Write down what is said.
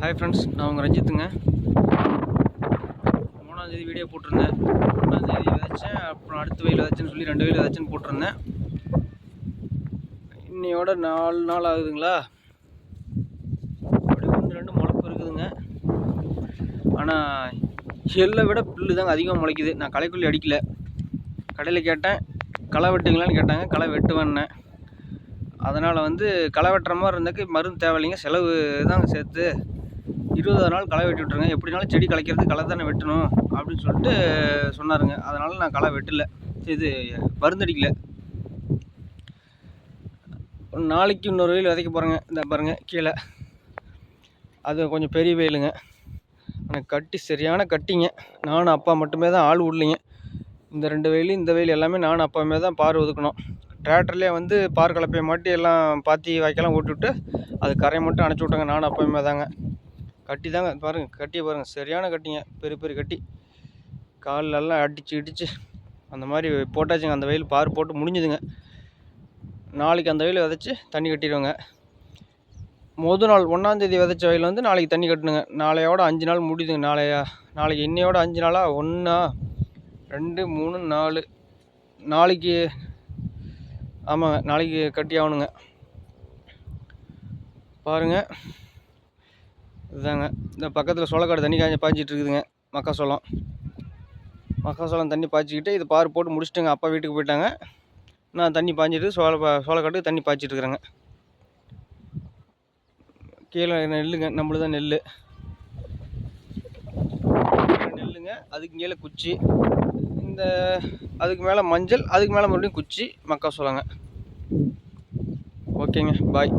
Hi friends, நான் உங்கள் ரஞ்சித்துங்க. 3ஆம் தேதி வீடியோ போட்டிருந்தேன். 3ஆம் தேதி விதைச்சேன், அப்புறம் அடுத்த வெயில் விதைச்சேன்னு சொல்லி 2 வெயில் விதைச்சேன்னு போட்டிருந்தேன். இன்னையோட 4 நாள் ஆகுதுங்களா. அப்படி 1-2 முளைப்பு இருக்குதுங்க. ஆனால் எல்லை விட புல்லு தாங்க அதிகமாக முளைக்குது. நான் களைக்கொல்லி அடிக்கல. கடையில் கேட்டேன், களை வெட்டுங்களான்னு கேட்டாங்க. களை வெட்டுவேன்னேன். அதனால் களை வெட்டுற மாதிரி இருந்தாக்கி மருந்து தேவையில்லைங்க, செலவு தாங்க சேர்த்து 20 நாள் களை வெட்டி விட்டுருங்க. எப்படினாலும் செடி களைக்கிறது களை தானே வெட்டணும் அப்படின்னு சொல்லிட்டு சொன்னாருங்க. அதனால் நான் களை வெட்டலை, இது மருந்தடிக்கல. நாளைக்கு இன்னொரு வெயில் விதைக்க போகிறேங்க. இந்த பாருங்கள் கீழே, அது கொஞ்சம் பெரிய வெயிலுங்க. ஆனால் கட்டி சரியான கட்டிங்க. நானும் அப்பா மட்டுமே தான், ஆள் விடலைங்க. இந்த 2 வெயில் இந்த வெயில் எல்லாமே நானும் அப்பாவுமே தான் பார் ஒதுக்கணும். டிராக்டர்லேயே பார் கலப்பையை மாட்டி எல்லாம் பாத்தி வாய்க்கெல்லாம் ஓட்டிவிட்டு அது கரையை மட்டும் அணைச்சி விட்டாங்க. நானும் அப்பாவுமே தாங்க. கட்டி தாங்க பாருங்கள், கட்டியை பாருங்கள், சரியான கட்டிங்க, பெரிய பெரிய கட்டி. காலெல்லாம் இடிச்சு அந்த மாதிரி போட்டாச்சுங்க. அந்த வெயில் பார் போட்டு முடிஞ்சுதுங்க. நாளைக்கு அந்த வெயில் விதைச்சி தண்ணி கட்டிடுவோங்க. முதல் நாள் 1ஆம் தேதி விதைச்ச வெயில் நாளைக்கு தண்ணி கட்டணுங்க. நாளையோட 5 நாள் முடியுதுங்க. நாளைக்கு இன்னையோட 5 நாளா, 1 2 3 4 நாளைக்கு, ஆமாங்க, நாளைக்கு கட்டி ஆகணுங்க. பாருங்கள், இதுதாங்க. இந்த பக்கத்தில் சோளக்காடு தண்ணி பாய்ச்சிட்டு இருக்குதுங்க. மக்காசோளம் தண்ணி பாய்ச்சிக்கிட்டு இது பார் போட்டு முடிச்சுட்டுங்க. அப்பா வீட்டுக்கு போயிட்டாங்க. நான் தண்ணி பாய்ச்சிட்டு சோளக்காட்டுக்கு தண்ணி பாய்ச்சிட்டு இருக்கிறேங்க. கீழே நெல்லுங்க, நம்மளுது தான் நெல்லுங்க. அதுக்கு கீழே குச்சி, அதுக்கு மேலே மஞ்சள், அதுக்கு மேலே மறுபடியும் குச்சி மக்காசோளங்க. ஓகேங்க, பாய்.